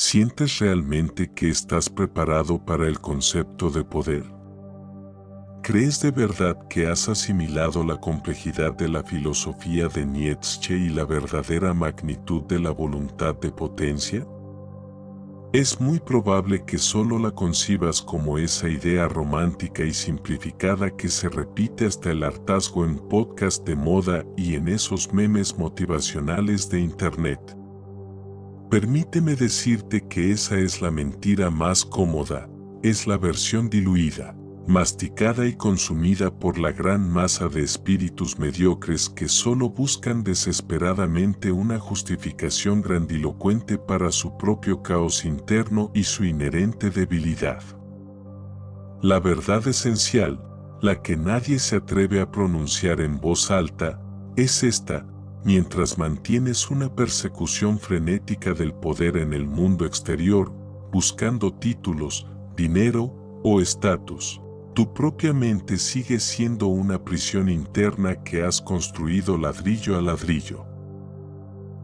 ¿Sientes realmente que estás preparado para el concepto de poder? ¿Crees de verdad que has asimilado la complejidad de la filosofía de Nietzsche y la verdadera magnitud de la voluntad de potencia? Es muy probable que solo la concibas como esa idea romántica y simplificada que se repite hasta el hartazgo en podcasts de moda y en esos memes motivacionales de Internet. Permíteme decirte que esa es la mentira más cómoda, es la versión diluida, masticada y consumida por la gran masa de espíritus mediocres que solo buscan desesperadamente una justificación grandilocuente para su propio caos interno y su inherente debilidad. La verdad esencial, la que nadie se atreve a pronunciar en voz alta, es esta: mientras mantienes una persecución frenética del poder en el mundo exterior, buscando títulos, dinero o estatus, tu propia mente sigue siendo una prisión interna que has construido ladrillo a ladrillo.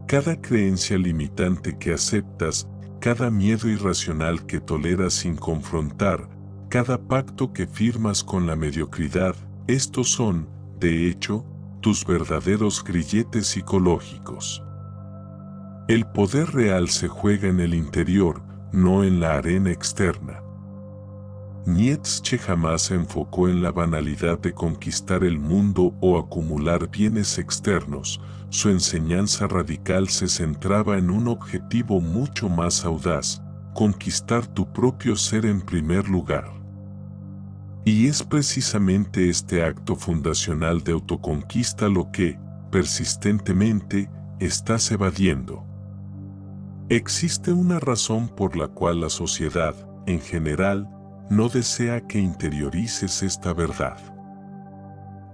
Cada creencia limitante que aceptas, cada miedo irracional que toleras sin confrontar, cada pacto que firmas con la mediocridad, estos son, de hecho, tus verdaderos grilletes psicológicos. El poder real se juega en el interior, no en la arena externa. Nietzsche jamás se enfocó en la banalidad de conquistar el mundo o acumular bienes externos. Su enseñanza radical se centraba en un objetivo mucho más audaz: conquistar tu propio ser en primer lugar. Y es precisamente este acto fundacional de autoconquista lo que, persistentemente, estás evadiendo. Existe una razón por la cual la sociedad, en general, no desea que interiorices esta verdad.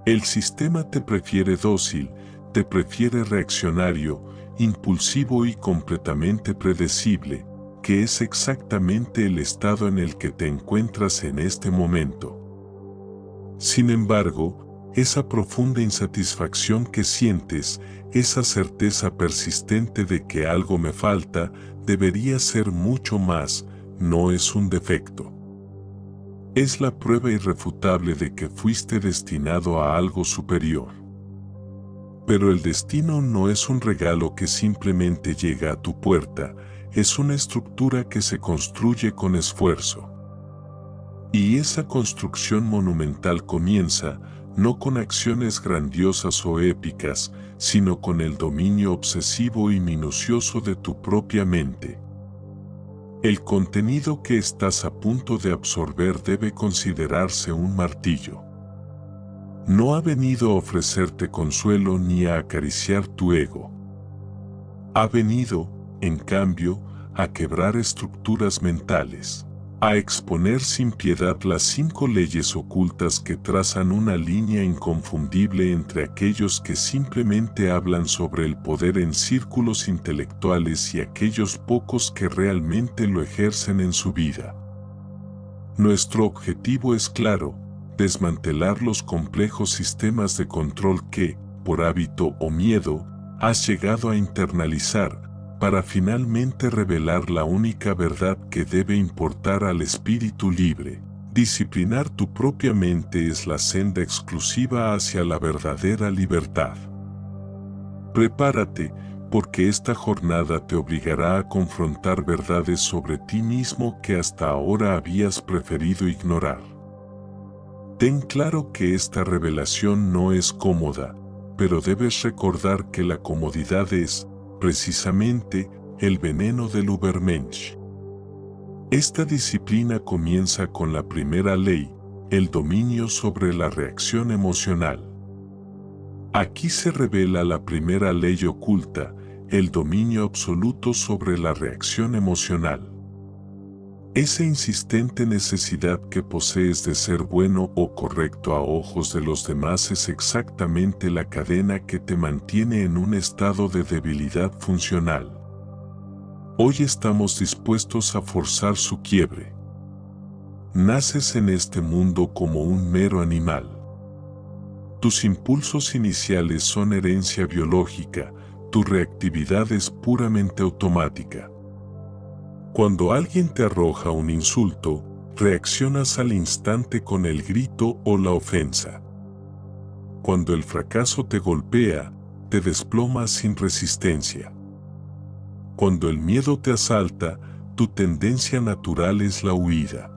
El sistema te prefiere dócil, te prefiere reaccionario, impulsivo y completamente predecible, que es exactamente el estado en el que te encuentras en este momento. Sin embargo, esa profunda insatisfacción que sientes, esa certeza persistente de que algo me falta, debería ser mucho más, no es un defecto. Es la prueba irrefutable de que fuiste destinado a algo superior. Pero el destino no es un regalo que simplemente llega a tu puerta, es una estructura que se construye con esfuerzo. Y esa construcción monumental comienza, no con acciones grandiosas o épicas, sino con el dominio obsesivo y minucioso de tu propia mente. El contenido que estás a punto de absorber debe considerarse un martillo. No ha venido a ofrecerte consuelo ni a acariciar tu ego. Ha venido, en cambio, a quebrar estructuras mentales, a exponer sin piedad las 5 leyes ocultas que trazan una línea inconfundible entre aquellos que simplemente hablan sobre el poder en círculos intelectuales y aquellos pocos que realmente lo ejercen en su vida. Nuestro objetivo es claro: desmantelar los complejos sistemas de control que, por hábito o miedo, has llegado a internalizar, para finalmente revelar la única verdad que debe importar al espíritu libre. Disciplinar tu propia mente es la senda exclusiva hacia la verdadera libertad. Prepárate, porque esta jornada te obligará a confrontar verdades sobre ti mismo que hasta ahora habías preferido ignorar. Ten claro que esta revelación no es cómoda, pero debes recordar que la comodidad es, precisamente, el veneno del Übermensch. Esta disciplina comienza con la primera ley, el dominio sobre la reacción emocional. Aquí se revela la primera ley oculta, el dominio absoluto sobre la reacción emocional. Esa insistente necesidad que posees de ser bueno o correcto a ojos de los demás es exactamente la cadena que te mantiene en un estado de debilidad funcional. Hoy estamos dispuestos a forzar su quiebre. Naces en este mundo como un mero animal. Tus impulsos iniciales son herencia biológica, tu reactividad es puramente automática. Cuando alguien te arroja un insulto, reaccionas al instante con el grito o la ofensa. Cuando el fracaso te golpea, te desplomas sin resistencia. Cuando el miedo te asalta, tu tendencia natural es la huida.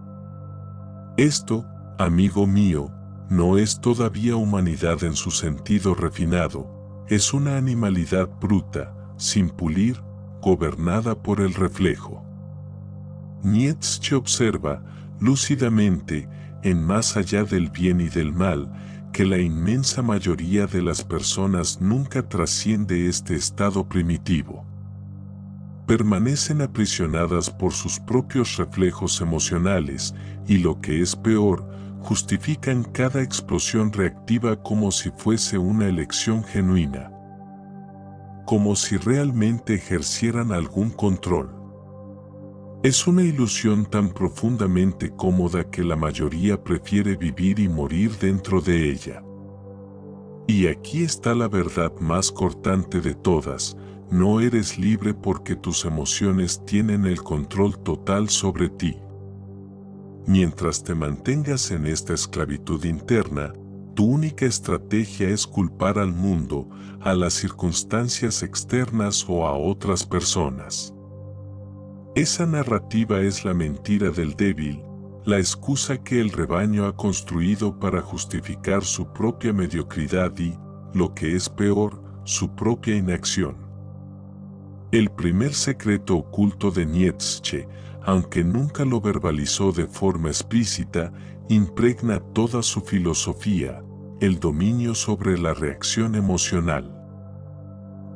Esto, amigo mío, no es todavía humanidad en su sentido refinado, es una animalidad bruta, sin pulir, gobernada por el reflejo. Nietzsche observa, lúcidamente, en Más allá del bien y del mal, que la inmensa mayoría de las personas nunca trasciende este estado primitivo. Permanecen aprisionadas por sus propios reflejos emocionales y, lo que es peor, justifican cada explosión reactiva como si fuese una elección genuina, como si realmente ejercieran algún control. Es una ilusión tan profundamente cómoda que la mayoría prefiere vivir y morir dentro de ella. Y aquí está la verdad más cortante de todas: no eres libre porque tus emociones tienen el control total sobre ti. Mientras te mantengas en esta esclavitud interna, tu única estrategia es culpar al mundo, a las circunstancias externas o a otras personas. Esa narrativa es la mentira del débil, la excusa que el rebaño ha construido para justificar su propia mediocridad y, lo que es peor, su propia inacción. El primer secreto oculto de Nietzsche, aunque nunca lo verbalizó de forma explícita, impregna toda su filosofía: el dominio sobre la reacción emocional.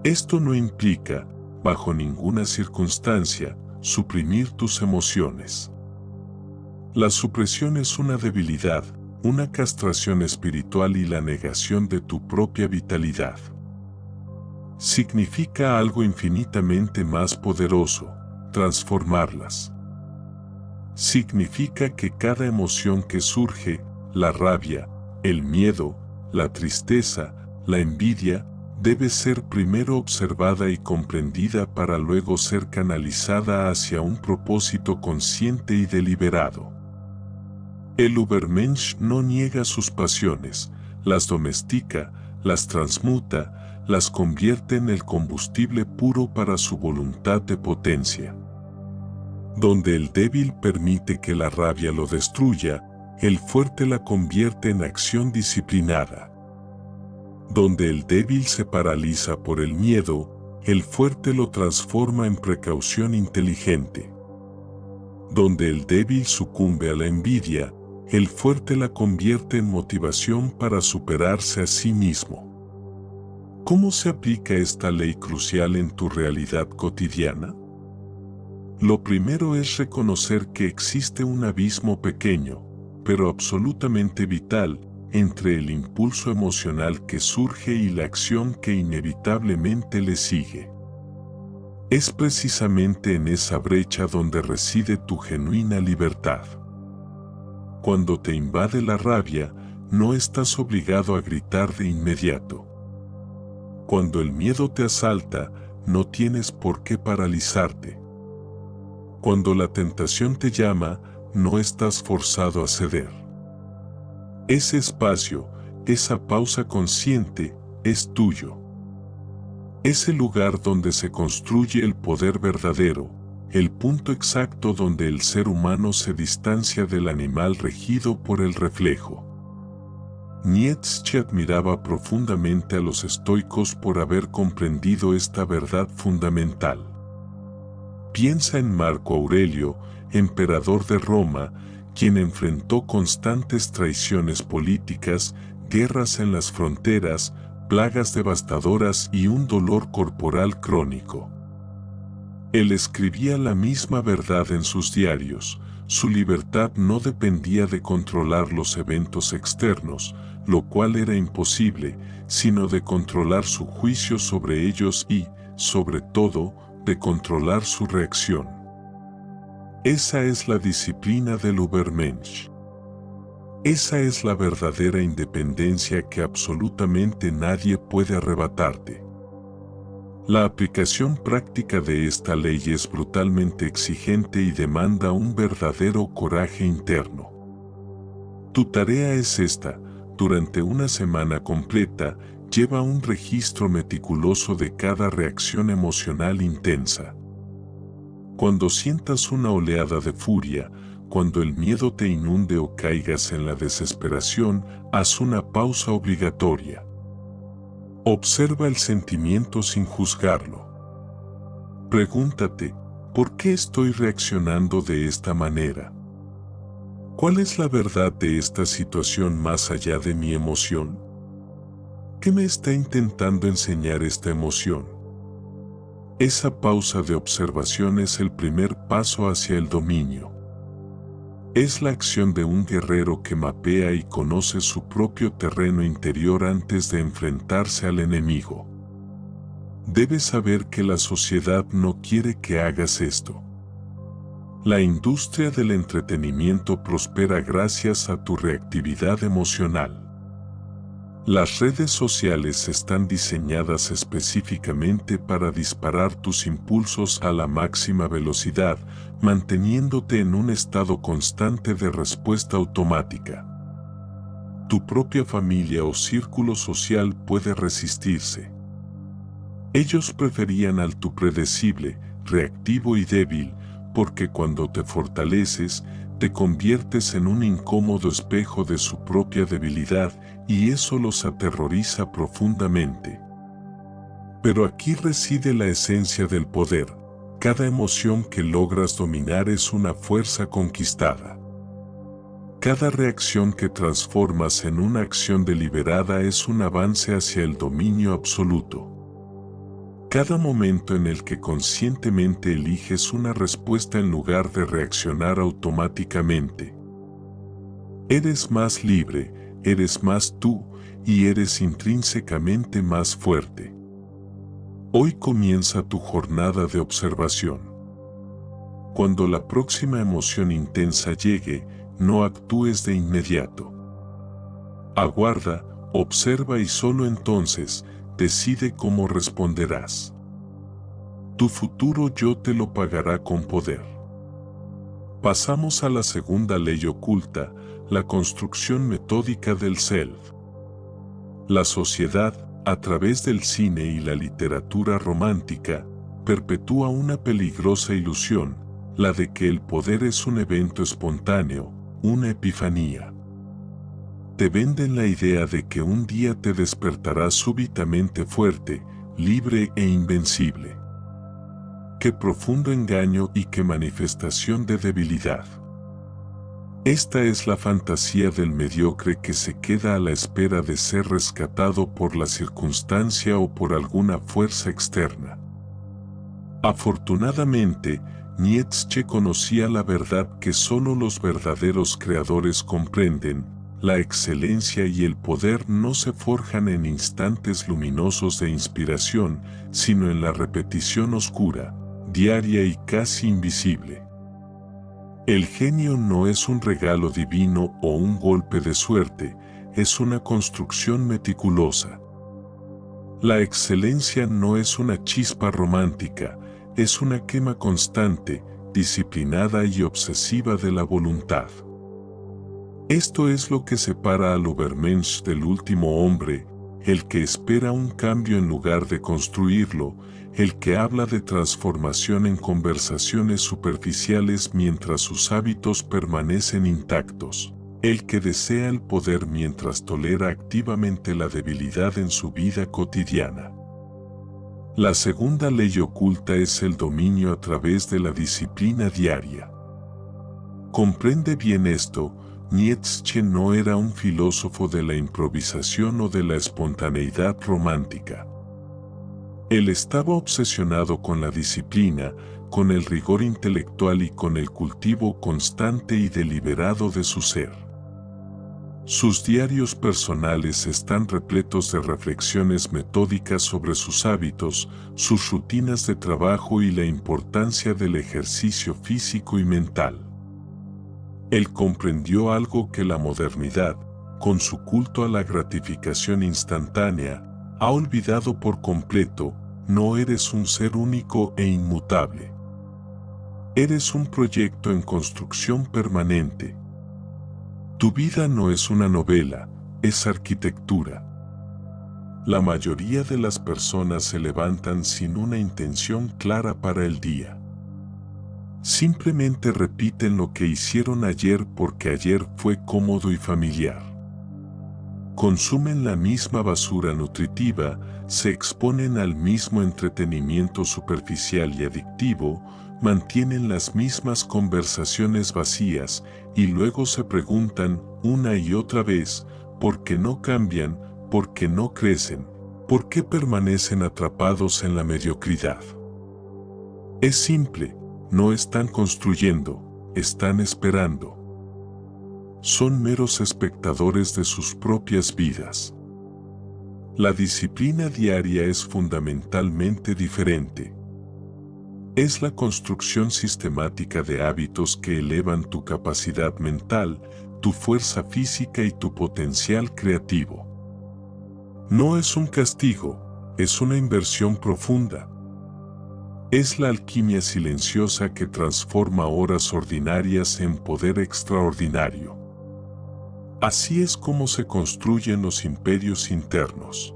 Esto no implica, bajo ninguna circunstancia, suprimir tus emociones. La supresión es una debilidad, una castración espiritual y la negación de tu propia vitalidad. Significa algo infinitamente más poderoso: transformarlas. Significa que cada emoción que surge, la rabia, el miedo, la tristeza, la envidia, debe ser primero observada y comprendida para luego ser canalizada hacia un propósito consciente y deliberado. El Übermensch no niega sus pasiones, las domestica, las transmuta, las convierte en el combustible puro para su voluntad de potencia. Donde el débil permite que la rabia lo destruya, el fuerte la convierte en acción disciplinada. Donde el débil se paraliza por el miedo, el fuerte lo transforma en precaución inteligente. Donde el débil sucumbe a la envidia, el fuerte la convierte en motivación para superarse a sí mismo. ¿Cómo se aplica esta ley crucial en tu realidad cotidiana? Lo primero es reconocer que existe un abismo pequeño, pero absolutamente vital, entre el impulso emocional que surge y la acción que inevitablemente le sigue. Es precisamente en esa brecha donde reside tu genuina libertad. Cuando te invade la rabia, no estás obligado a gritar de inmediato. Cuando el miedo te asalta, no tienes por qué paralizarte. Cuando la tentación te llama, no estás forzado a ceder. Ese espacio, esa pausa consciente, es tuyo. Es el lugar donde se construye el poder verdadero, el punto exacto donde el ser humano se distancia del animal regido por el reflejo. Nietzsche admiraba profundamente a los estoicos por haber comprendido esta verdad fundamental. Piensa en Marco Aurelio, emperador de Roma, quien enfrentó constantes traiciones políticas, guerras en las fronteras, plagas devastadoras y un dolor corporal crónico. Él escribía la misma verdad en sus diarios: su libertad no dependía de controlar los eventos externos, lo cual era imposible, sino de controlar su juicio sobre ellos y, sobre todo, de controlar su reacción. Esa es la disciplina del Übermensch. Esa es la verdadera independencia que absolutamente nadie puede arrebatarte. La aplicación práctica de esta ley es brutalmente exigente y demanda un verdadero coraje interno. Tu tarea es esta: durante una semana completa, lleva un registro meticuloso de cada reacción emocional intensa. Cuando sientas una oleada de furia, cuando el miedo te inunde o caigas en la desesperación, haz una pausa obligatoria. Observa el sentimiento sin juzgarlo. Pregúntate, ¿por qué estoy reaccionando de esta manera? ¿Cuál es la verdad de esta situación más allá de mi emoción? ¿Qué me está intentando enseñar esta emoción? Esa pausa de observación es el primer paso hacia el dominio. Es la acción de un guerrero que mapea y conoce su propio terreno interior antes de enfrentarse al enemigo. Debes saber que la sociedad no quiere que hagas esto. La industria del entretenimiento prospera gracias a tu reactividad emocional. Las redes sociales están diseñadas específicamente para disparar tus impulsos a la máxima velocidad, manteniéndote en un estado constante de respuesta automática. Tu propia familia o círculo social puede resistirse. Ellos preferían al tú predecible, reactivo y débil, porque cuando te fortaleces, te conviertes en un incómodo espejo de su propia debilidad, y eso los aterroriza profundamente. Pero aquí reside la esencia del poder. Cada emoción que logras dominar es una fuerza conquistada. Cada reacción que transformas en una acción deliberada es un avance hacia el dominio absoluto. Cada momento en el que conscientemente eliges una respuesta en lugar de reaccionar automáticamente. Eres más libre, eres más tú, y eres intrínsecamente más fuerte. Hoy comienza tu jornada de observación. Cuando la próxima emoción intensa llegue, no actúes de inmediato. Aguarda, observa y solo entonces, decide cómo responderás. Tu futuro yo te lo pagará con poder. Pasamos a la segunda ley oculta, la construcción metódica del self. La sociedad, a través del cine y la literatura romántica, perpetúa una peligrosa ilusión, la de que el poder es un evento espontáneo, una epifanía. Te venden la idea de que un día te despertarás súbitamente fuerte, libre e invencible. Qué profundo engaño y qué manifestación de debilidad. Esta es la fantasía del mediocre que se queda a la espera de ser rescatado por la circunstancia o por alguna fuerza externa. Afortunadamente, Nietzsche conocía la verdad que solo los verdaderos creadores comprenden: la excelencia y el poder no se forjan en instantes luminosos de inspiración, sino en la repetición oscura, diaria y casi invisible. El genio no es un regalo divino o un golpe de suerte, es una construcción meticulosa. La excelencia no es una chispa romántica, es una quema constante, disciplinada y obsesiva de la voluntad. Esto es lo que separa al Übermensch del último hombre, el que espera un cambio en lugar de construirlo, el que habla de transformación en conversaciones superficiales mientras sus hábitos permanecen intactos, el que desea el poder mientras tolera activamente la debilidad en su vida cotidiana. La segunda ley oculta es el dominio a través de la disciplina diaria. Comprende bien esto. Nietzsche no era un filósofo de la improvisación o de la espontaneidad romántica. Él estaba obsesionado con la disciplina, con el rigor intelectual y con el cultivo constante y deliberado de su ser. Sus diarios personales están repletos de reflexiones metódicas sobre sus hábitos, sus rutinas de trabajo y la importancia del ejercicio físico y mental. Él comprendió algo que la modernidad, con su culto a la gratificación instantánea, ha olvidado por completo: no eres un ser único e inmutable. Eres un proyecto en construcción permanente. Tu vida no es una novela, es arquitectura. La mayoría de las personas se levantan sin una intención clara para el día. Simplemente repiten lo que hicieron ayer porque ayer fue cómodo y familiar. Consumen la misma basura nutritiva, se exponen al mismo entretenimiento superficial y adictivo, mantienen las mismas conversaciones vacías y luego se preguntan una y otra vez por qué no cambian, por qué no crecen, por qué permanecen atrapados en la mediocridad. Es simple, no están construyendo, están esperando. Son meros espectadores de sus propias vidas. La disciplina diaria es fundamentalmente diferente. Es la construcción sistemática de hábitos que elevan tu capacidad mental, tu fuerza física y tu potencial creativo. No es un castigo, es una inversión profunda. Es la alquimia silenciosa que transforma horas ordinarias en poder extraordinario. Así es como se construyen los imperios internos.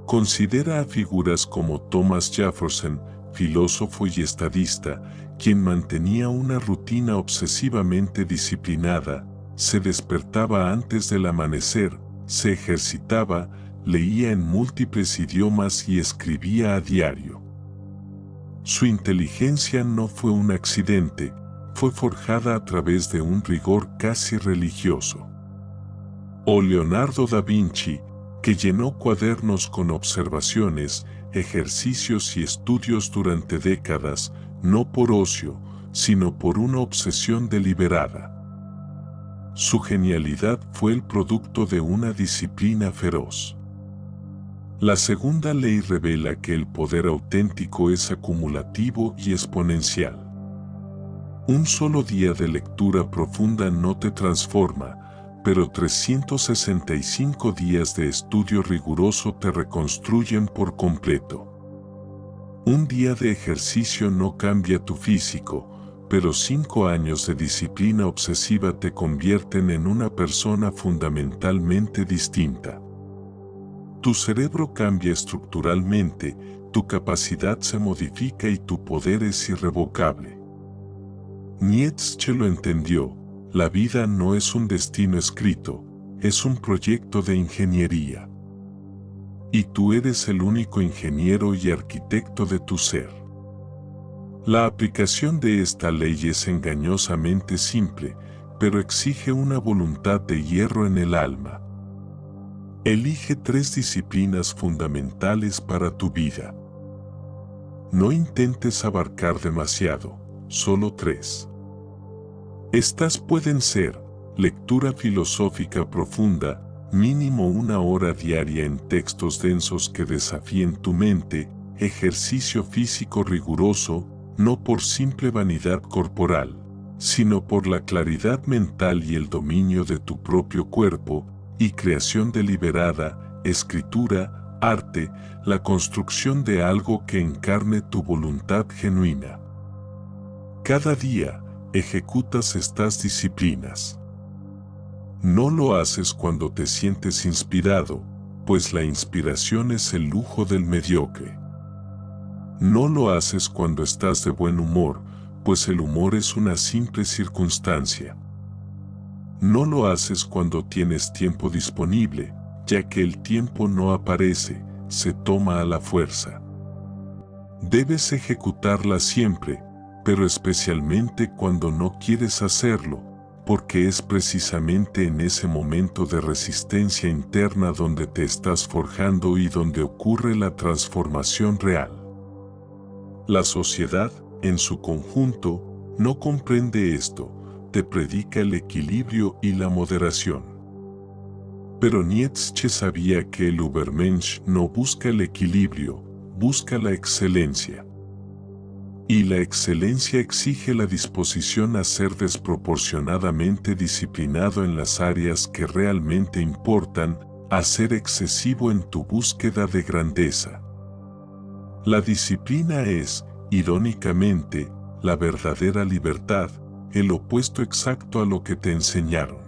Considera a figuras como Thomas Jefferson, filósofo y estadista, quien mantenía una rutina obsesivamente disciplinada, se despertaba antes del amanecer, se ejercitaba, leía en múltiples idiomas y escribía a diario. Su inteligencia no fue un accidente, fue forjada a través de un rigor casi religioso. O Leonardo da Vinci, que llenó cuadernos con observaciones, ejercicios y estudios durante décadas, no por ocio, sino por una obsesión deliberada. Su genialidad fue el producto de una disciplina feroz. La segunda ley revela que el poder auténtico es acumulativo y exponencial. Un solo día de lectura profunda no te transforma, pero 365 días de estudio riguroso te reconstruyen por completo. Un día de ejercicio no cambia tu físico, pero 5 años de disciplina obsesiva te convierten en una persona fundamentalmente distinta. Tu cerebro cambia estructuralmente, tu capacidad se modifica y tu poder es irrevocable. Nietzsche lo entendió, la vida no es un destino escrito, es un proyecto de ingeniería. Y tú eres el único ingeniero y arquitecto de tu ser. La aplicación de esta ley es engañosamente simple, pero exige una voluntad de hierro en el alma. Elige 3 disciplinas fundamentales para tu vida. No intentes abarcar demasiado, solo 3. Estas pueden ser: lectura filosófica profunda, mínimo 1 hora diaria en textos densos que desafíen tu mente, ejercicio físico riguroso, no por simple vanidad corporal, sino por la claridad mental y el dominio de tu propio cuerpo, y creación deliberada, escritura, arte, la construcción de algo que encarne tu voluntad genuina. Cada día, ejecutas estas disciplinas. No lo haces cuando te sientes inspirado, pues la inspiración es el lujo del mediocre. No lo haces cuando estás de buen humor, pues el humor es una simple circunstancia. No lo haces cuando tienes tiempo disponible, ya que el tiempo no aparece, se toma a la fuerza. Debes ejecutarla siempre, pero especialmente cuando no quieres hacerlo, porque es precisamente en ese momento de resistencia interna donde te estás forjando y donde ocurre la transformación real. La sociedad, en su conjunto, no comprende esto, te predica el equilibrio y la moderación. Pero Nietzsche sabía que el Übermensch no busca el equilibrio, busca la excelencia. Y la excelencia exige la disposición a ser desproporcionadamente disciplinado en las áreas que realmente importan, a ser excesivo en tu búsqueda de grandeza. La disciplina es, irónicamente, la verdadera libertad, el opuesto exacto a lo que te enseñaron.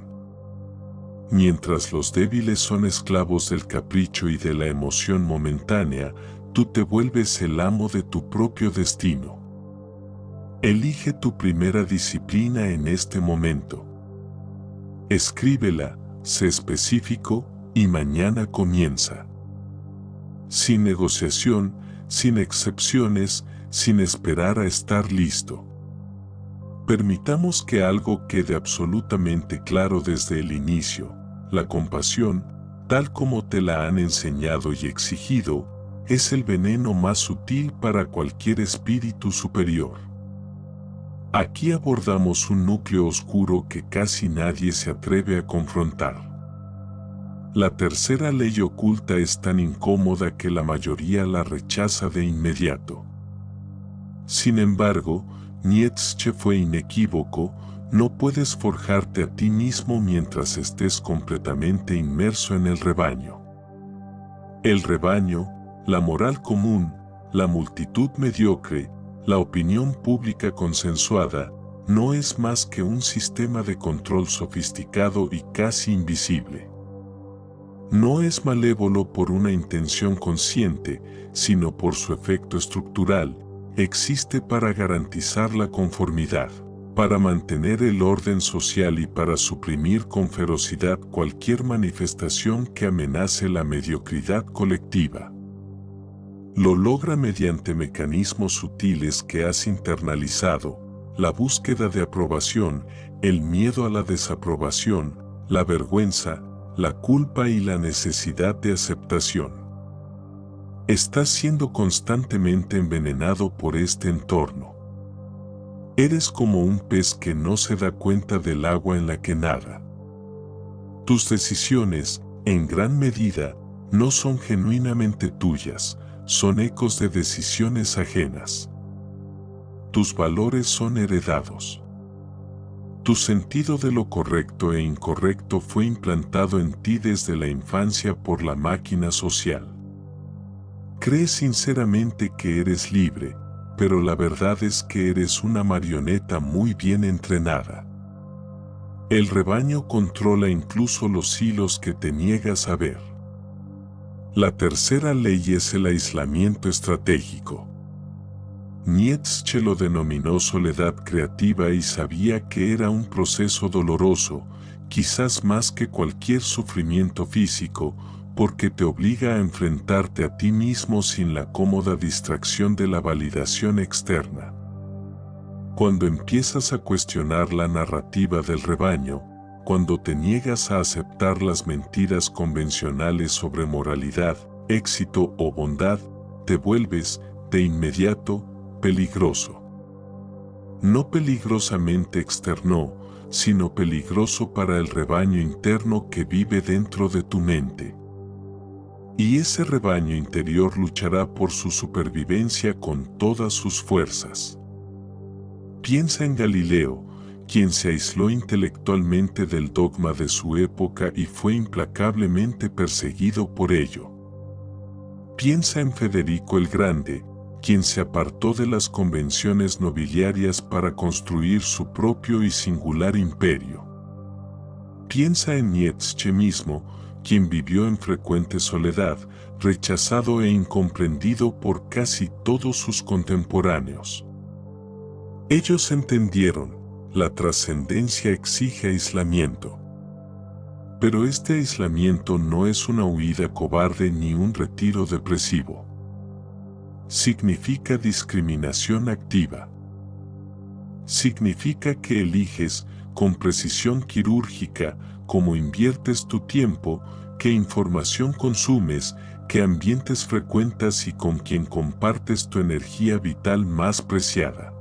Mientras los débiles son esclavos del capricho y de la emoción momentánea, tú te vuelves el amo de tu propio destino. Elige tu primera disciplina en este momento. Escríbela, sé específico, y mañana comienza. Sin negociación, sin excepciones, sin esperar a estar listo. Permitamos que algo quede absolutamente claro desde el inicio: la compasión, tal como te la han enseñado y exigido, es el veneno más sutil para cualquier espíritu superior. Aquí abordamos un núcleo oscuro que casi nadie se atreve a confrontar. La tercera ley oculta es tan incómoda que la mayoría la rechaza de inmediato. Sin embargo, Nietzsche fue inequívoco: no puedes forjarte a ti mismo mientras estés completamente inmerso en el rebaño. El rebaño, la moral común, la multitud mediocre, la opinión pública consensuada, no es más que un sistema de control sofisticado y casi invisible. No es malévolo por una intención consciente, sino por su efecto estructural. Existe para garantizar la conformidad, para mantener el orden social y para suprimir con ferocidad cualquier manifestación que amenace la mediocridad colectiva. Lo logra mediante mecanismos sutiles que has internalizado: la búsqueda de aprobación, el miedo a la desaprobación, la vergüenza, la culpa y la necesidad de aceptación. Estás siendo constantemente envenenado por este entorno. Eres como un pez que no se da cuenta del agua en la que nada. Tus decisiones, en gran medida, no son genuinamente tuyas, son ecos de decisiones ajenas. Tus valores son heredados. Tu sentido de lo correcto e incorrecto fue implantado en ti desde la infancia por la máquina social. Crees sinceramente que eres libre, pero la verdad es que eres una marioneta muy bien entrenada. El rebaño controla incluso los hilos que te niegas a ver. La tercera ley es el aislamiento estratégico. Nietzsche lo denominó soledad creativa y sabía que era un proceso doloroso, quizás más que cualquier sufrimiento físico, porque te obliga a enfrentarte a ti mismo sin la cómoda distracción de la validación externa. Cuando empiezas a cuestionar la narrativa del rebaño, cuando te niegas a aceptar las mentiras convencionales sobre moralidad, éxito o bondad, te vuelves, de inmediato, peligroso. No peligrosamente externo, sino peligroso para el rebaño interno que vive dentro de tu mente. Y ese rebaño interior luchará por su supervivencia con todas sus fuerzas. Piensa en Galileo, quien se aisló intelectualmente del dogma de su época y fue implacablemente perseguido por ello. Piensa en Federico el Grande, quien se apartó de las convenciones nobiliarias para construir su propio y singular imperio. Piensa en Nietzsche mismo, quien vivió en frecuente soledad, rechazado e incomprendido por casi todos sus contemporáneos. Ellos entendieron: la trascendencia exige aislamiento. Pero este aislamiento no es una huida cobarde ni un retiro depresivo. Significa discriminación activa. Significa que eliges, con precisión quirúrgica, cómo inviertes tu tiempo, qué información consumes, qué ambientes frecuentas y con quién compartes tu energía vital más preciada.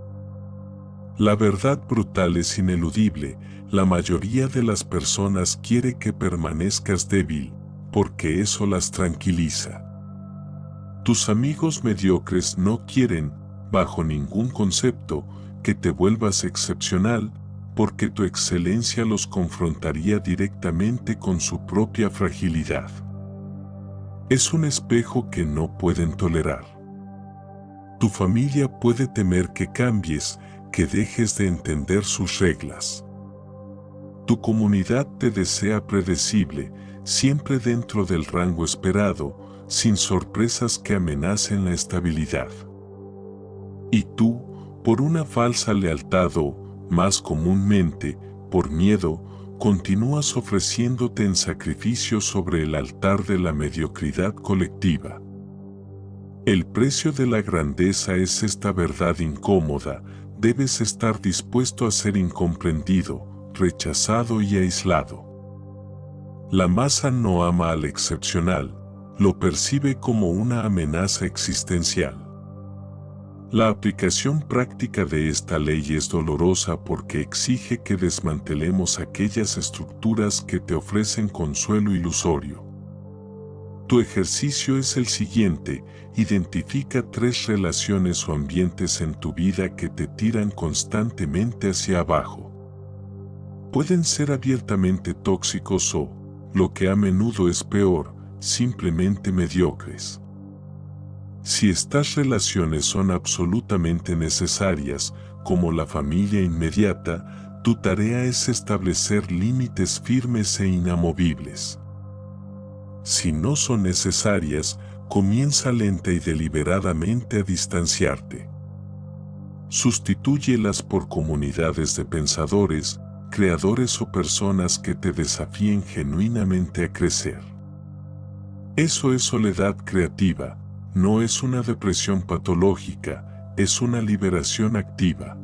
La verdad brutal es ineludible: la mayoría de las personas quiere que permanezcas débil, porque eso las tranquiliza. Tus amigos mediocres no quieren, bajo ningún concepto, que te vuelvas excepcional, porque tu excelencia los confrontaría directamente con su propia fragilidad. Es un espejo que no pueden tolerar. Tu familia puede temer que cambies, que dejes de entender sus reglas. Tu comunidad te desea predecible, siempre dentro del rango esperado, sin sorpresas que amenacen la estabilidad. Y tú, por una falsa lealtad o, más comúnmente, por miedo, continúas ofreciéndote en sacrificio sobre el altar de la mediocridad colectiva. El precio de la grandeza es esta verdad incómoda: debes estar dispuesto a ser incomprendido, rechazado y aislado. La masa no ama al excepcional, lo percibe como una amenaza existencial. La aplicación práctica de esta ley es dolorosa porque exige que desmantelemos aquellas estructuras que te ofrecen consuelo ilusorio. Tu ejercicio es el siguiente: identifica 3 relaciones o ambientes en tu vida que te tiran constantemente hacia abajo. Pueden ser abiertamente tóxicos o, lo que a menudo es peor, simplemente mediocres. Si estas relaciones son absolutamente necesarias, como la familia inmediata, tu tarea es establecer límites firmes e inamovibles. Si no son necesarias, comienza lenta y deliberadamente a distanciarte. Sustitúyelas por comunidades de pensadores, creadores o personas que te desafíen genuinamente a crecer. Eso es soledad creativa, no es una depresión patológica, es una liberación activa.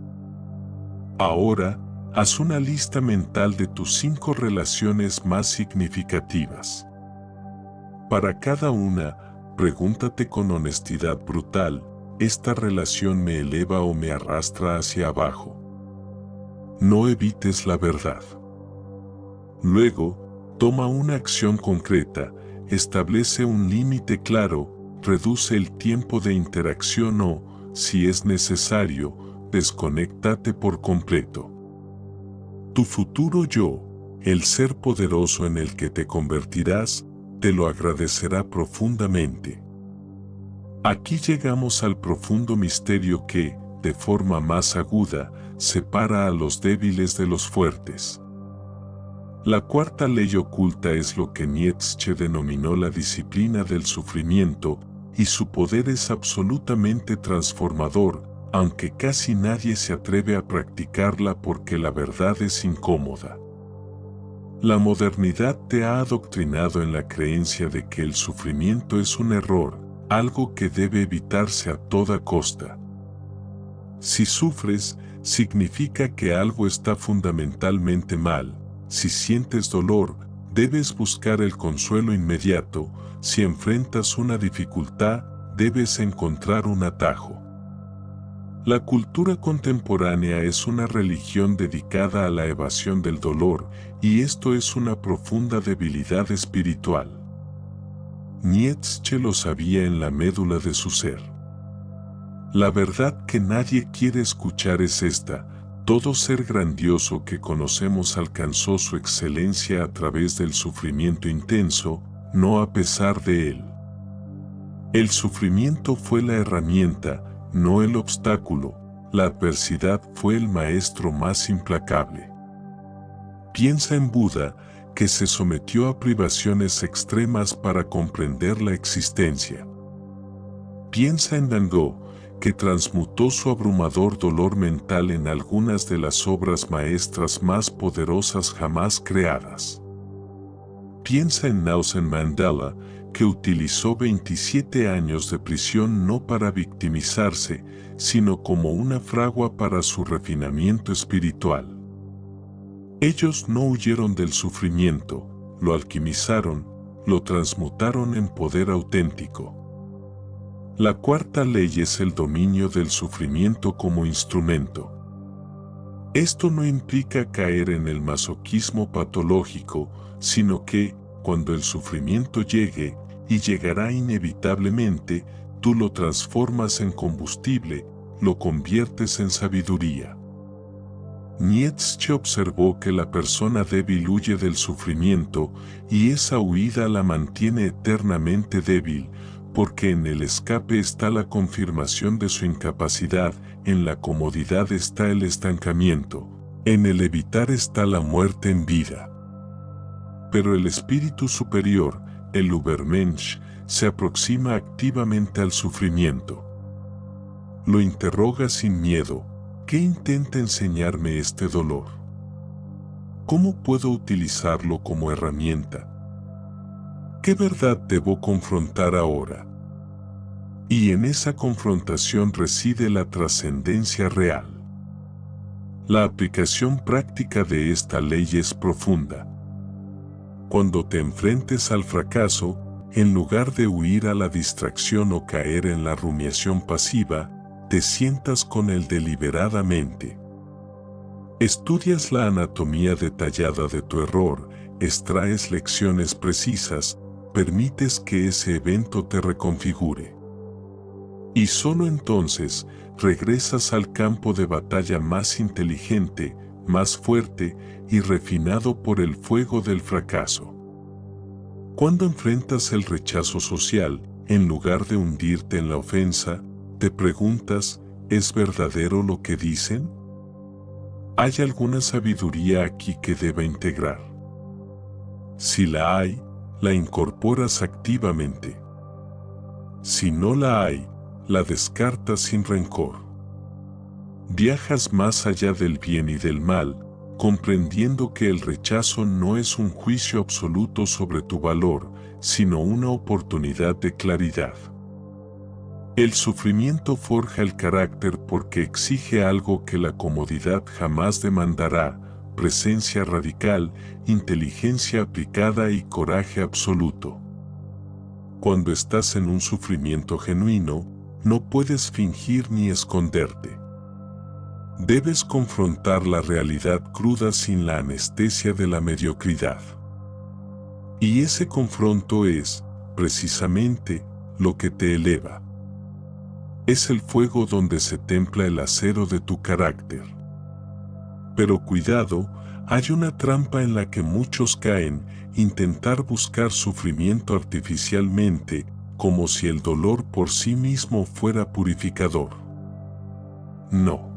Ahora, haz una lista mental de tus 5 relaciones más significativas. Para cada una, pregúntate con honestidad brutal: ¿esta relación me eleva o me arrastra hacia abajo? No evites la verdad. Luego, toma una acción concreta, establece un límite claro, reduce el tiempo de interacción o, si es necesario, desconéctate por completo. Tu futuro yo, el ser poderoso en el que te convertirás, te lo agradecerá profundamente. Aquí llegamos al profundo misterio que, de forma más aguda, separa a los débiles de los fuertes. La cuarta ley oculta es lo que Nietzsche denominó la disciplina del sufrimiento, y su poder es absolutamente transformador, aunque casi nadie se atreve a practicarla porque la verdad es incómoda. La modernidad te ha adoctrinado en la creencia de que el sufrimiento es un error, algo que debe evitarse a toda costa. Si sufres, significa que algo está fundamentalmente mal. Si sientes dolor, debes buscar el consuelo inmediato. Si enfrentas una dificultad, debes encontrar un atajo. La cultura contemporánea es una religión dedicada a la evasión del dolor, y esto es una profunda debilidad espiritual. Nietzsche lo sabía en la médula de su ser. La verdad que nadie quiere escuchar es esta: todo ser grandioso que conocemos alcanzó su excelencia a través del sufrimiento intenso, no a pesar de él. El sufrimiento fue la herramienta, no el obstáculo. La adversidad fue el maestro más implacable. Piensa en Buda, que se sometió a privaciones extremas para comprender la existencia. Piensa en Van Gogh, que transmutó su abrumador dolor mental en algunas de las obras maestras más poderosas jamás creadas. Piensa en Nelson Mandela, que utilizó 27 años de prisión no para victimizarse, sino como una fragua para su refinamiento espiritual. Ellos no huyeron del sufrimiento, lo alquimizaron, lo transmutaron en poder auténtico. La cuarta ley es el dominio del sufrimiento como instrumento. Esto no implica caer en el masoquismo patológico, sino que, cuando el sufrimiento llegue, y llegará inevitablemente, tú lo transformas en combustible, lo conviertes en sabiduría. Nietzsche observó que la persona débil huye del sufrimiento, y esa huida la mantiene eternamente débil, porque en el escape está la confirmación de su incapacidad, en la comodidad está el estancamiento, en el evitar está la muerte en vida. Pero el espíritu superior, el Übermensch, se aproxima activamente al sufrimiento. Lo interroga sin miedo. ¿Qué intenta enseñarme este dolor? ¿Cómo puedo utilizarlo como herramienta? ¿Qué verdad debo confrontar ahora? Y en esa confrontación reside la trascendencia real. La aplicación práctica de esta ley es profunda. Cuando te enfrentes al fracaso, en lugar de huir a la distracción o caer en la rumiación pasiva, te sientas con él deliberadamente. Estudias la anatomía detallada de tu error, extraes lecciones precisas, permites que ese evento te reconfigure. Y solo entonces regresas al campo de batalla más inteligente, más fuerte y refinado por el fuego del fracaso. Cuando enfrentas el rechazo social, en lugar de hundirte en la ofensa, te preguntas, ¿es verdadero lo que dicen? ¿Hay alguna sabiduría aquí que deba integrar? Si la hay, la incorporas activamente. Si no la hay, la descartas sin rencor. Viajas más allá del bien y del mal, comprendiendo que el rechazo no es un juicio absoluto sobre tu valor, sino una oportunidad de claridad. El sufrimiento forja el carácter porque exige algo que la comodidad jamás demandará: presencia radical, inteligencia aplicada y coraje absoluto. Cuando estás en un sufrimiento genuino, no puedes fingir ni esconderte. Debes confrontar la realidad cruda sin la anestesia de la mediocridad. Y ese confronto es, precisamente, lo que te eleva. Es el fuego donde se templa el acero de tu carácter. Pero cuidado, hay una trampa en la que muchos caen: intentar buscar sufrimiento artificialmente, como si el dolor por sí mismo fuera purificador. No.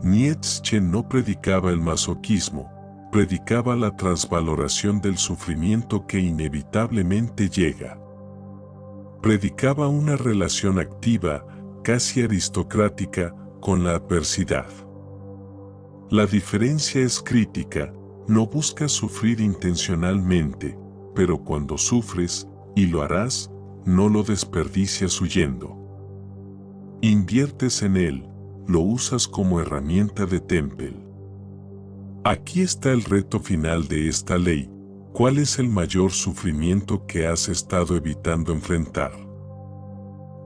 Nietzsche no predicaba el masoquismo, predicaba la transvaloración del sufrimiento que inevitablemente llega. Predicaba una relación activa, casi aristocrática, con la adversidad. La diferencia es crítica: no buscas sufrir intencionalmente, pero cuando sufres, y lo harás, no lo desperdicias huyendo. Inviertes en él, lo usas como herramienta de temple. Aquí está el reto final de esta ley: ¿cuál es el mayor sufrimiento que has estado evitando enfrentar?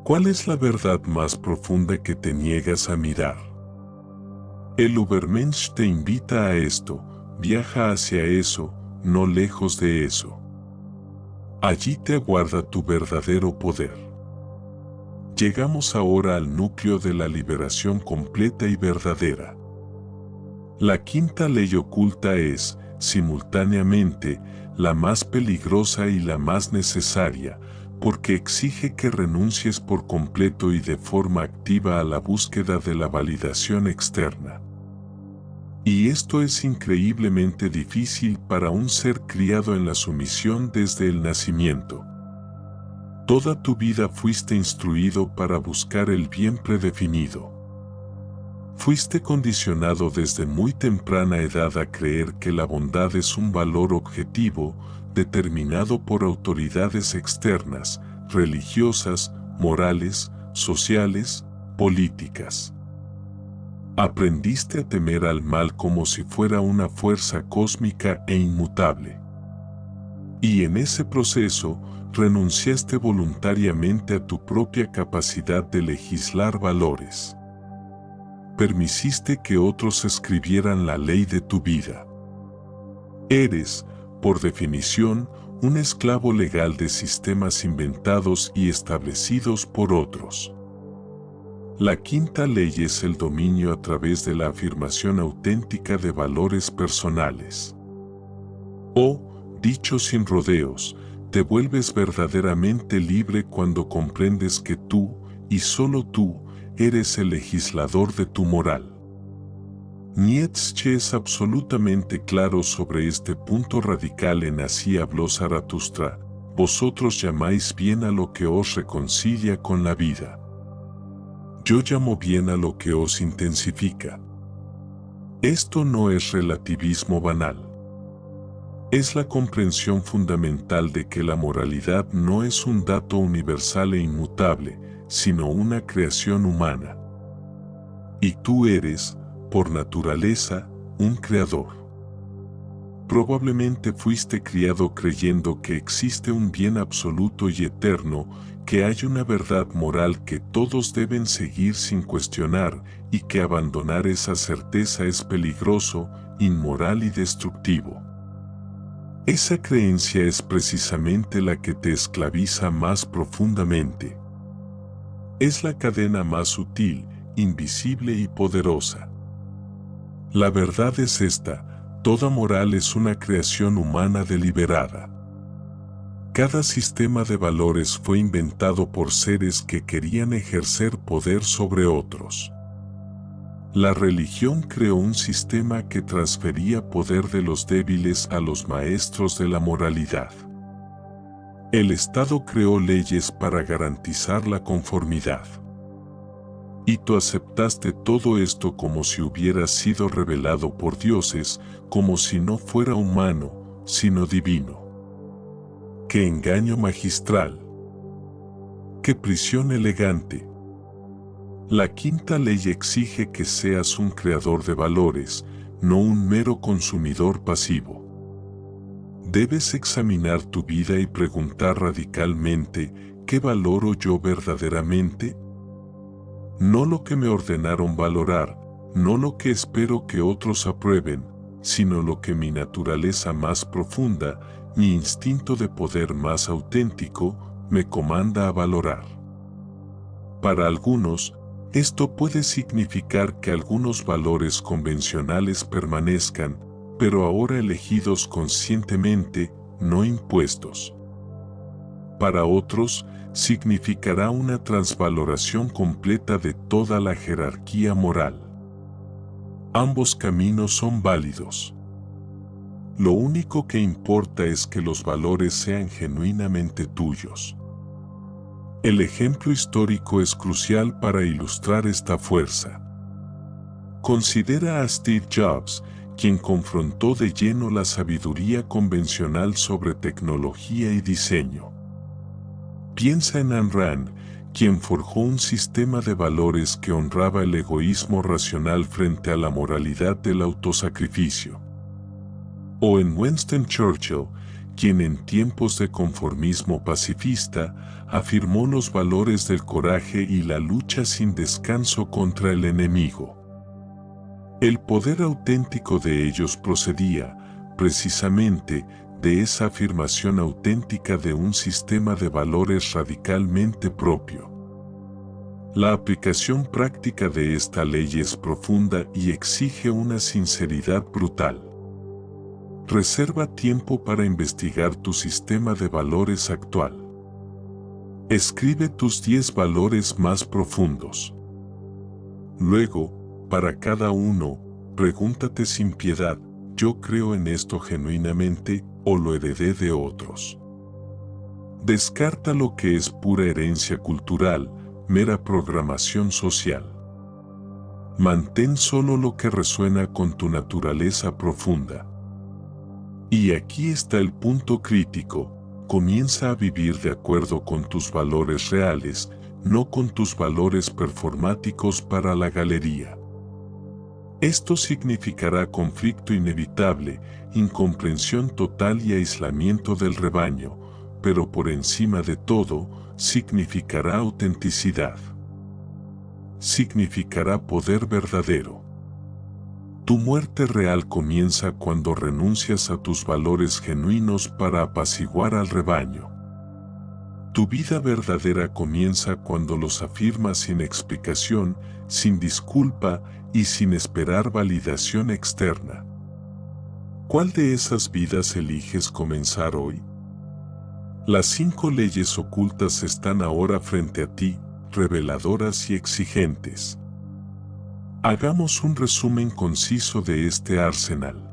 ¿Cuál es la verdad más profunda que te niegas a mirar? El Übermensch te invita a esto: viaja hacia eso, no lejos de eso. Allí te aguarda tu verdadero poder. Llegamos ahora al núcleo de la liberación completa y verdadera. La quinta ley oculta es, simultáneamente, la más peligrosa y la más necesaria, porque exige que renuncies por completo y de forma activa a la búsqueda de la validación externa. Y esto es increíblemente difícil para un ser criado en la sumisión desde el nacimiento. Toda tu vida fuiste instruido para buscar el bien predefinido. Fuiste condicionado desde muy temprana edad a creer que la bondad es un valor objetivo, determinado por autoridades externas, religiosas, morales, sociales, políticas. Aprendiste a temer al mal como si fuera una fuerza cósmica e inmutable. Y en ese proceso, renunciaste voluntariamente a tu propia capacidad de legislar valores. Permitiste que otros escribieran la ley de tu vida. Eres, por definición, un esclavo legal de sistemas inventados y establecidos por otros. La quinta ley es el dominio a través de la afirmación auténtica de valores personales. O, dicho sin rodeos, te vuelves verdaderamente libre cuando comprendes que tú, y solo tú, eres el legislador de tu moral. Nietzsche es absolutamente claro sobre este punto radical en Así habló Zaratustra: vosotros llamáis bien a lo que os reconcilia con la vida. Yo llamo bien a lo que os intensifica. Esto no es relativismo banal. Es la comprensión fundamental de que la moralidad no es un dato universal e inmutable, sino una creación humana. Y tú eres, por naturaleza, un creador. Probablemente fuiste criado creyendo que existe un bien absoluto y eterno, que hay una verdad moral que todos deben seguir sin cuestionar, y que abandonar esa certeza es peligroso, inmoral y destructivo. Esa creencia es precisamente la que te esclaviza más profundamente. Es la cadena más sutil, invisible y poderosa. La verdad es esta: toda moral es una creación humana deliberada. Cada sistema de valores fue inventado por seres que querían ejercer poder sobre otros. La religión creó un sistema que transfería poder de los débiles a los maestros de la moralidad. El Estado creó leyes para garantizar la conformidad. Y tú aceptaste todo esto como si hubiera sido revelado por dioses, como si no fuera humano, sino divino. ¡Qué engaño magistral! ¡Qué prisión elegante! La quinta ley exige que seas un creador de valores, no un mero consumidor pasivo. Debes examinar tu vida y preguntar radicalmente: ¿qué valoro yo verdaderamente? No lo que me ordenaron valorar, no lo que espero que otros aprueben, sino lo que mi naturaleza más profunda, mi instinto de poder más auténtico, me comanda a valorar. Para algunos, esto puede significar que algunos valores convencionales permanezcan, pero ahora elegidos conscientemente, no impuestos. Para otros, significará una transvaloración completa de toda la jerarquía moral. Ambos caminos son válidos. Lo único que importa es que los valores sean genuinamente tuyos. El ejemplo histórico es crucial para ilustrar esta fuerza. Considera a Steve Jobs, quien confrontó de lleno la sabiduría convencional sobre tecnología y diseño. Piensa en Ayn Rand, quien forjó un sistema de valores que honraba el egoísmo racional frente a la moralidad del autosacrificio. O en Winston Churchill, quien en tiempos de conformismo pacifista afirmó los valores del coraje y la lucha sin descanso contra el enemigo. El poder auténtico de ellos procedía, precisamente, de esa afirmación auténtica de un sistema de valores radicalmente propio. La aplicación práctica de esta ley es profunda y exige una sinceridad brutal. Reserva tiempo para investigar tu sistema de valores actual. Escribe tus 10 valores más profundos. Luego, para cada uno, pregúntate sin piedad: ¿yo creo en esto genuinamente o lo heredé de otros? Descarta lo que es pura herencia cultural, mera programación social. Mantén solo lo que resuena con tu naturaleza profunda. Y aquí está el punto crítico: comienza a vivir de acuerdo con tus valores reales, no con tus valores performáticos para la galería. Esto significará conflicto inevitable, incomprensión total y aislamiento del rebaño, pero por encima de todo, significará autenticidad. Significará poder verdadero. Tu muerte real comienza cuando renuncias a tus valores genuinos para apaciguar al rebaño. Tu vida verdadera comienza cuando los afirmas sin explicación, sin disculpa y sin esperar validación externa. ¿Cuál de esas vidas eliges comenzar hoy? Las 5 leyes ocultas están ahora frente a ti, reveladoras y exigentes. Hagamos un resumen conciso de este arsenal.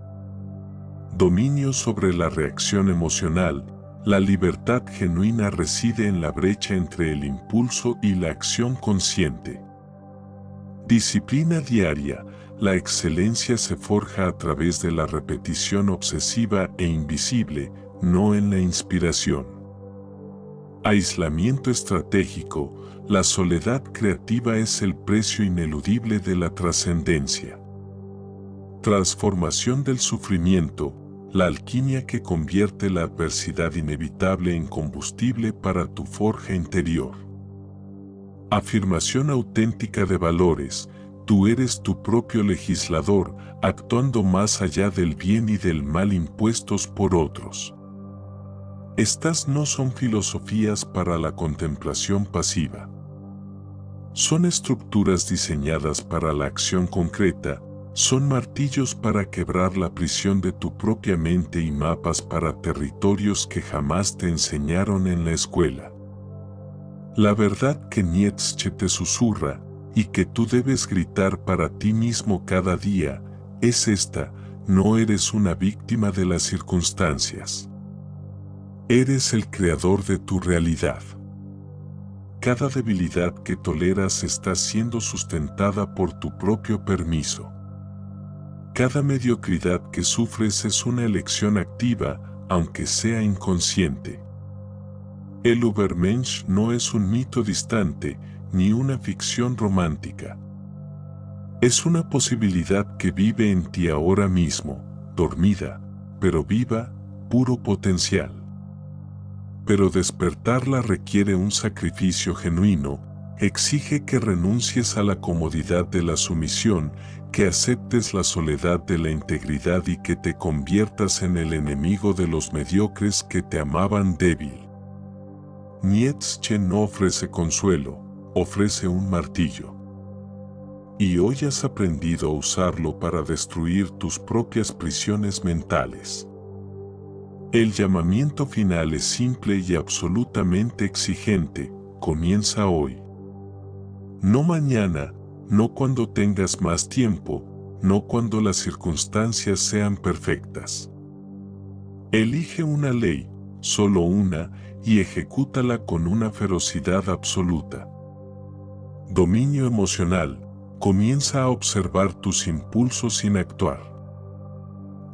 Dominio sobre la reacción emocional. La libertad genuina reside en la brecha entre el impulso y la acción consciente. Disciplina diaria. La excelencia se forja a través de la repetición obsesiva e invisible, no en la inspiración. Aislamiento estratégico. La soledad creativa es el precio ineludible de la trascendencia. Transformación del sufrimiento. La alquimia que convierte la adversidad inevitable en combustible para tu forja interior. Afirmación auténtica de valores. Tú eres tu propio legislador, actuando más allá del bien y del mal impuestos por otros. Estas no son filosofías para la contemplación pasiva. Son estructuras diseñadas para la acción concreta, son martillos para quebrar la prisión de tu propia mente y mapas para territorios que jamás te enseñaron en la escuela. La verdad que Nietzsche te susurra, y que tú debes gritar para ti mismo cada día, es esta: no eres una víctima de las circunstancias. Eres el creador de tu realidad. Cada debilidad que toleras está siendo sustentada por tu propio permiso. Cada mediocridad que sufres es una elección activa, aunque sea inconsciente. El Übermensch no es un mito distante, ni una ficción romántica. Es una posibilidad que vive en ti ahora mismo, dormida, pero viva, puro potencial. Pero despertarla requiere un sacrificio genuino, exige que renuncies a la comodidad de la sumisión, que aceptes la soledad de la integridad y que te conviertas en el enemigo de los mediocres que te amaban débil. Nietzsche no ofrece consuelo, ofrece un martillo. Y hoy has aprendido a usarlo para destruir tus propias prisiones mentales. El llamamiento final es simple y absolutamente exigente: comienza hoy. No mañana, no cuando tengas más tiempo, no cuando las circunstancias sean perfectas. Elige una ley, solo una, y ejecútala con una ferocidad absoluta. Dominio emocional. Comienza a observar tus impulsos sin actuar.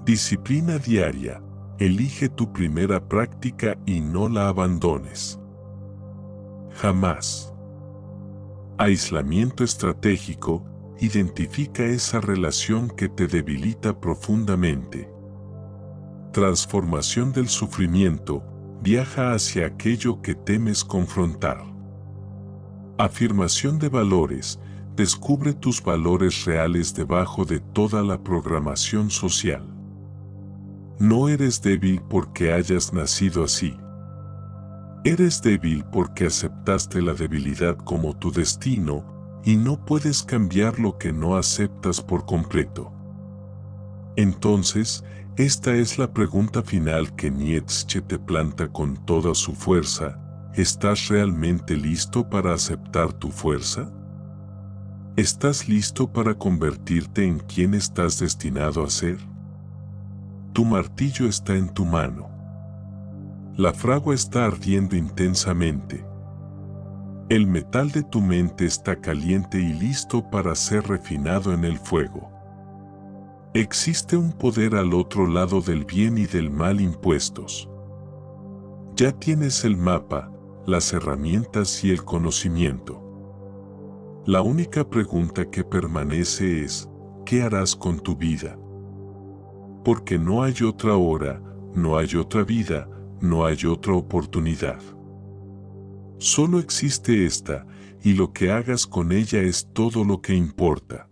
Disciplina diaria. Elige tu primera práctica y no la abandones. Jamás. Aislamiento estratégico. Identifica esa relación que te debilita profundamente. Transformación del sufrimiento. Viaja hacia aquello que temes confrontar. Afirmación de valores. Descubre tus valores reales debajo de toda la programación social. No eres débil porque hayas nacido así. Eres débil porque aceptaste la debilidad como tu destino, y no puedes cambiar lo que no aceptas por completo. Entonces, esta es la pregunta final que Nietzsche te planta con toda su fuerza: ¿estás realmente listo para aceptar tu fuerza? ¿Estás listo para convertirte en quien estás destinado a ser? Tu martillo está en tu mano. La fragua está ardiendo intensamente. El metal de tu mente está caliente y listo para ser refinado en el fuego. Existe un poder al otro lado del bien y del mal impuestos. Ya tienes el mapa, las herramientas y el conocimiento. La única pregunta que permanece es: ¿qué harás con tu vida? Porque no hay otra hora, no hay otra vida, no hay otra oportunidad. Solo existe esta, y lo que hagas con ella es todo lo que importa.